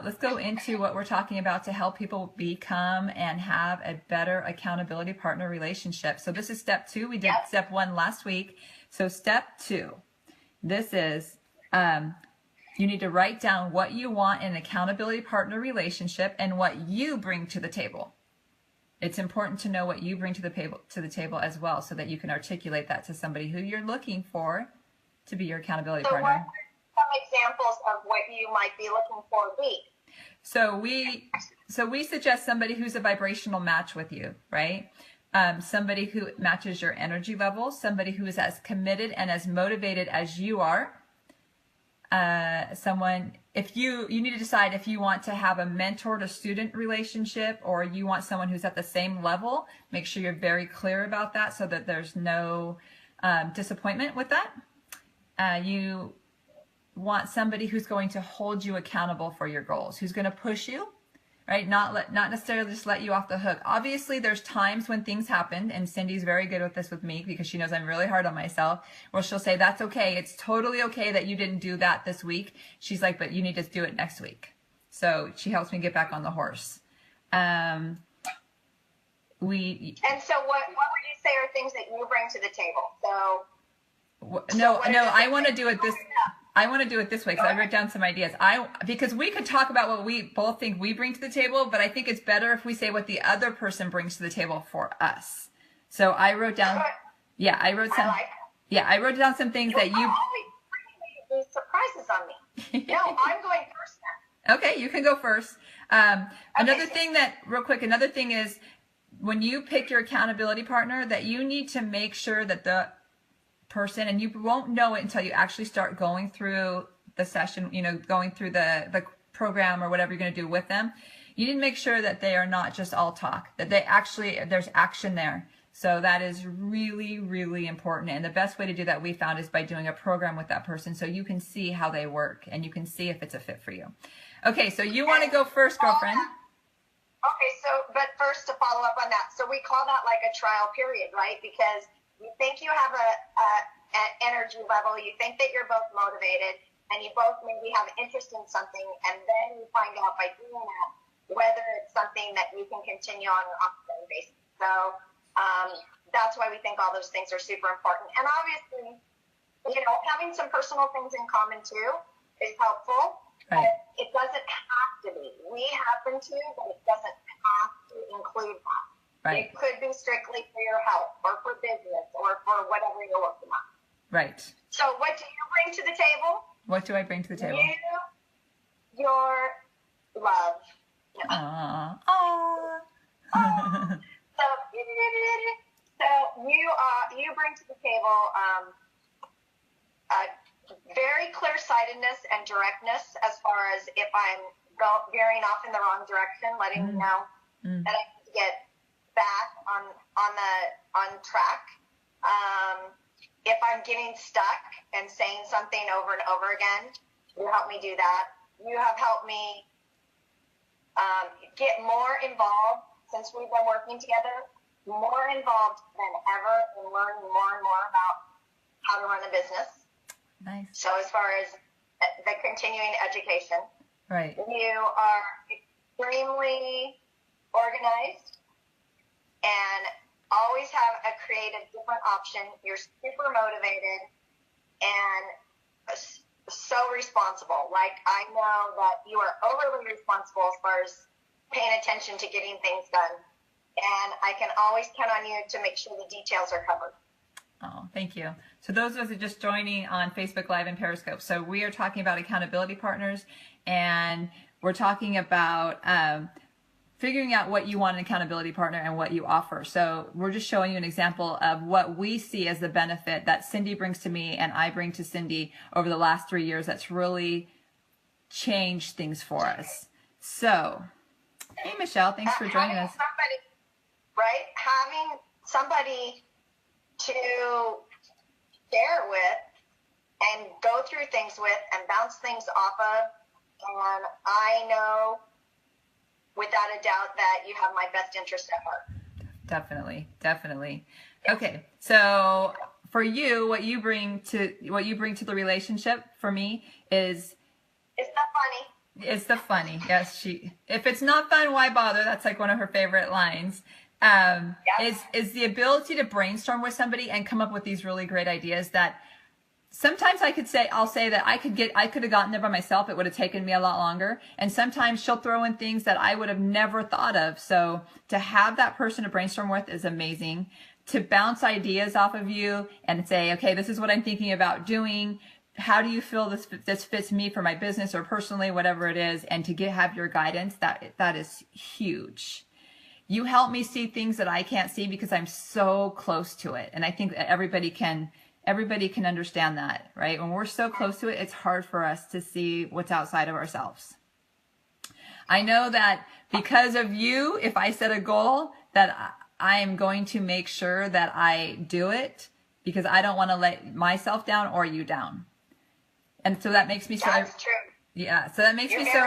let's go into what we're talking about to help people become and have a better accountability partner relationship. So this is step 2. We did step 1 last week. So step 2, this is, you need to write down what you want in an accountability partner relationship and what you bring to the table. It's important to know what you bring to the table as well, so that you can articulate that to somebody who you're looking for to be your accountability partner. What are some examples of what you might be looking for be? So we suggest somebody who's a vibrational match with you, right? Somebody who matches your energy level, somebody who is as committed and as motivated as you are. Someone, if you need to decide if you want to have a mentor to student relationship or you want someone who's at the same level, make sure you're very clear about that so that there's no disappointment with that. You want somebody who's going to hold you accountable for your goals, who's going to push you, right? Not necessarily just let you off the hook. Obviously, there's times when things happen, and Cindy's very good with this with me because she knows I'm really hard on myself, where she'll say, that's okay. It's totally okay that you didn't do that this week. She's like, but you need to do it next week. So she helps me get back on the horse. And so what would you say are things that you bring to the table? I want to do it this. I want to do it this way because I wrote down some ideas. Because we could talk about what we both think we bring to the table, but I think it's better if we say what the other person brings to the table for us. So I wrote down. Yeah, I wrote down some things that you. Always bringing surprises on me. No, I'm going first now. Okay, you can go first. Another thing is when you pick your accountability partner, that you need to make sure that the person, and you won't know it until you actually start going through the session, going through the program or whatever you're going to do with them. You need to make sure that they are not just all talk, that there's action there. So that is really, really important. And the best way to do that, we found, is by doing a program with that person so you can see how they work and you can see if it's a fit for you. Okay, so you want to go first, girlfriend? Okay, but first to follow up on that. So we call that like a trial period, right? Because you think you have an energy level, you think that you're both motivated, and you both maybe have interest in something, and then you find out by doing that whether it's something that you can continue on an ongoing basis. So that's why we think all those things are super important. And obviously, having some personal things in common too is helpful. Right. But it doesn't have to be. We happen to, but it doesn't have to include that. Right. It could be strictly for your health or for business or for whatever you're working on. Right. So what do you bring to the table? What do I bring to the table? Your love. Aww. So you bring to the table very clear-sightedness and directness as far as if I'm veering off in the wrong direction, letting me know that I need to get back on track. If I'm getting stuck and saying something over and over again, you help me do that. You have helped me get more involved since we've been working together, more involved than ever in learning more and more about how to run a business. Nice. So as far as the continuing education, right, you are extremely organized and always have a creative different option. You're super motivated and so responsible. Like, I know that you are overly responsible as far as paying attention to getting things done. And I can always count on you to make sure the details are covered. Oh, thank you. So those of us are just joining on Facebook Live and Periscope. So we are talking about accountability partners, and we're talking about figuring out what you want in an accountability partner and what you offer. So we're just showing you an example of what we see as the benefit that Cindy brings to me and I bring to Cindy over the last 3 years that's really changed things for us. So, hey, Michelle, thanks for joining us. Having somebody to share with and go through things with and bounce things off of. And I know without a doubt that you have my best interest at heart. Definitely, definitely. Okay, so for you, what you bring to the relationship for me is... Isn't that funny? It's the funny. Yes, if it's not fun, why bother? That's like one of her favorite lines. Is the ability to brainstorm with somebody and come up with these really great ideas that sometimes I'll say that I could have gotten there by myself. It would have taken me a lot longer. And sometimes she'll throw in things that I would have never thought of. So to have that person to brainstorm with is amazing. To bounce ideas off of you and say, okay, this is what I'm thinking about doing. How do you feel this fits me for my business or personally, whatever it is, and to have your guidance, that is huge. You help me see things that I can't see because I'm so close to it. And I think that everybody can understand that, right? When we're so close to it, it's hard for us to see what's outside of ourselves. I know that because of you, if I set a goal, that I am going to make sure that I do it because I don't want to let myself down or you down. And so that makes me so That's true. Yeah, so that makes me so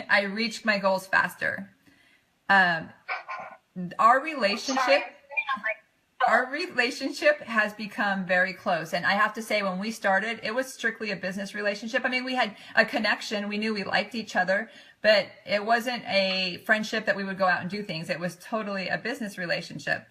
I reach my goals faster. Our relationship has become very close. And I have to say, when we started, it was strictly a business relationship. I mean, we had a connection. We knew we liked each other, but it wasn't a friendship that we would go out and do things. It was totally a business relationship.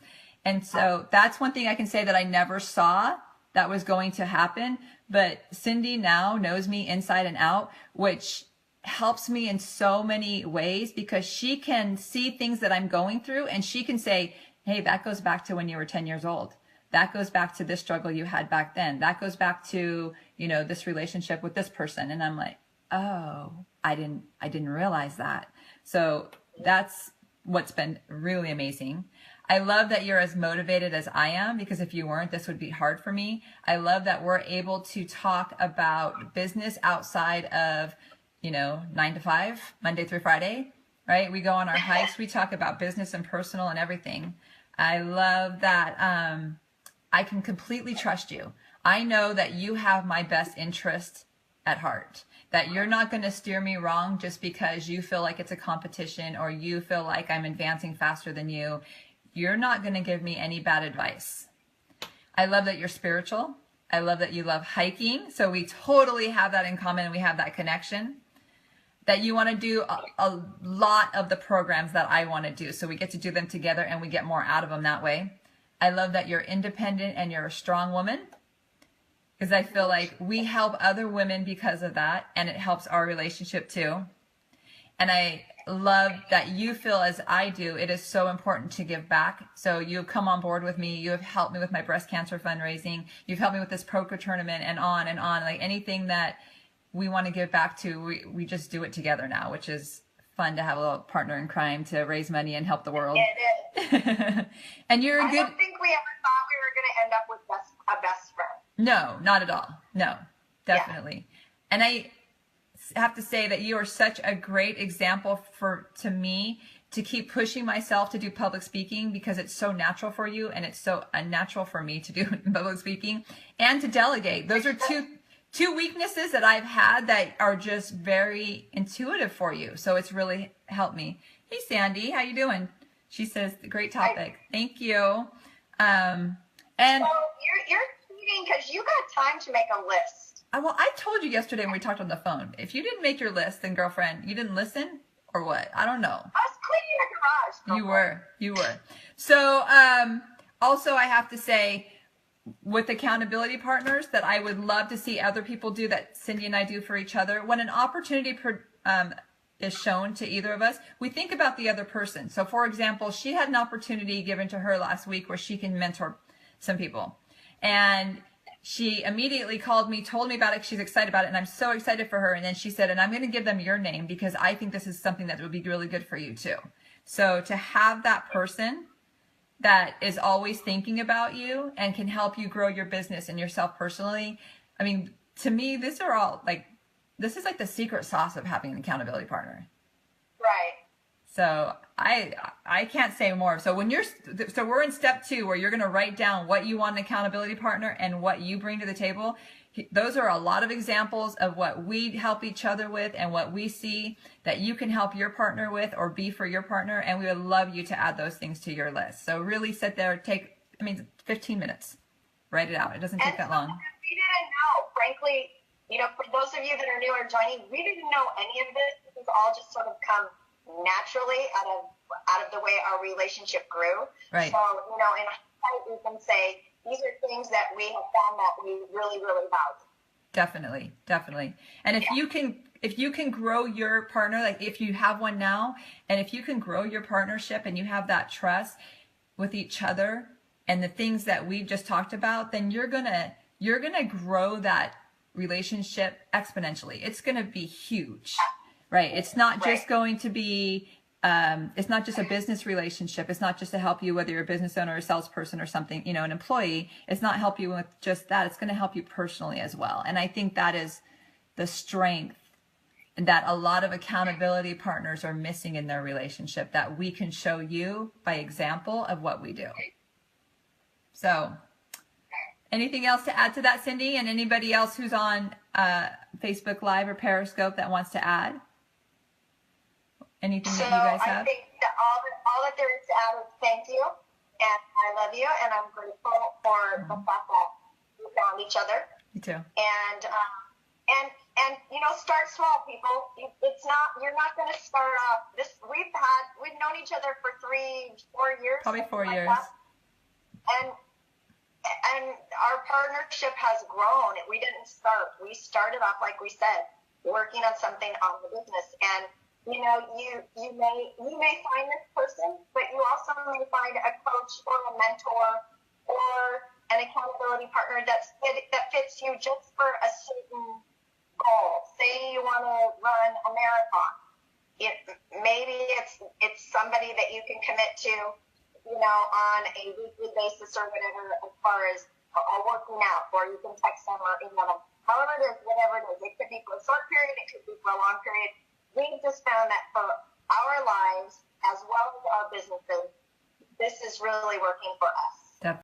And so that's one thing I can say that I never saw that was going to happen. But Cindy now knows me inside and out, which helps me in so many ways because she can see things that I'm going through and she can say, hey, that goes back to when you were 10 years old. That goes back to this struggle you had back then. That goes back to, this relationship with this person. And I'm like, oh, I didn't realize that. So that's what's been really amazing. I love that you're as motivated as I am because if you weren't, this would be hard for me. I love that we're able to talk about business outside of, 9 to 5, Monday through Friday, right? We go on our hikes. We talk about business and personal and everything. I love that I can completely trust you. I know that you have my best interest at heart, that you're not going to steer me wrong just because you feel like it's a competition or you feel like I'm advancing faster than you. You're not going to give me any bad advice. I love that you're spiritual. I love that you love hiking. So we totally have that in common. We have that connection. That you want to do a lot of the programs that I want to do. So we get to do them together and we get more out of them that way. I love that you're independent and you're a strong woman because I feel like we help other women because of that and it helps our relationship too. And I love that you feel as I do, it is so important to give back. So you've come on board with me. You have helped me with my breast cancer fundraising. You've helped me with this poker tournament and on and on. Like anything that we want to give back to, we just do it together now, which is fun to have a little partner in crime to raise money and help the world. It is. And you're I don't think we ever thought we were going to end up with a best friend. No, not at all. No, definitely. Yeah. And I have to say that you are such a great example to me to keep pushing myself to do public speaking because it's so natural for you and it's so unnatural for me to do public speaking and to delegate. Those are two weaknesses that I've had that are just very intuitive for you. So it's really helped me. Hey, Sandy, how you doing? She says, great topic. Thank you. And so you're cheating because you got time to make a list. Well, I told you yesterday when we talked on the phone, if you didn't make your list, then girlfriend, you didn't listen or what? I don't know. I was cleaning the garage. You were. So also I have to say, with accountability partners that I would love to see other people do that Cindy and I do for each other. When an opportunity is shown to either of us, we think about the other person. So for example, she had an opportunity given to her last week where she can mentor some people. And she immediately called me, told me about it. She's excited about it. And I'm so excited for her. And then she said, and I'm going to give them your name because I think this is something that would be really good for you too. So to have that person that is always thinking about you and can help you grow your business and yourself personally. I mean, to me, this is like the secret sauce of having an accountability partner. Right. So I can't say more. So we're in step 2 where you're going to write down what you want an accountability partner and what you bring to the table. Those are a lot of examples of what we help each other with and what we see that you can help your partner with or be for your partner. And we would love you to add those things to your list. So really sit there, 15 minutes, write it out. It doesn't take that long. We didn't know, frankly, For those of you that are new or joining, we didn't know any of this. This has all just sort of come naturally out of the way our relationship grew. Right. So, in hindsight, we can say these are things that we have found that we really, really value. Definitely. And if you can grow your partner, like if you have one now, and if you can grow your partnership and you have that trust with each other and the things that we've just talked about, then you're gonna grow that relationship exponentially. It's gonna be huge, right? It's not just going to be it's not just a business relationship. It's not just to help you, whether you're a business owner or a salesperson or something, an employee. It's not help you with just that. It's going to help you personally as well. And I think that is the strength that a lot of accountability partners are missing in their relationship, that we can show you by example of what we do. So anything else to add to that, Cindy? And anybody else who's on Facebook Live or Periscope that wants to add? Anything that you guys have? I think that all that there is to add is thank you, and I love you, and I'm grateful for the fact that we found each other. Me too. And start small, people. You're not going to start off this. We've known each other for 3-4 years. Probably 4 years. And our partnership has grown. We didn't start. We started off, like we said, working on something on the business. And you may find this person, but you also may find a coach or a mentor or an accountability partner that fits you just for a certain goal. Say you want to run a marathon. Maybe it's somebody that you can commit to, on a weekly basis or whatever, as far as working out, or you can text them or email them. However it is, whatever it is, it could be for a short period, it could be for a long period. We've just found that for our lives, as well as our businesses, this is really working for us.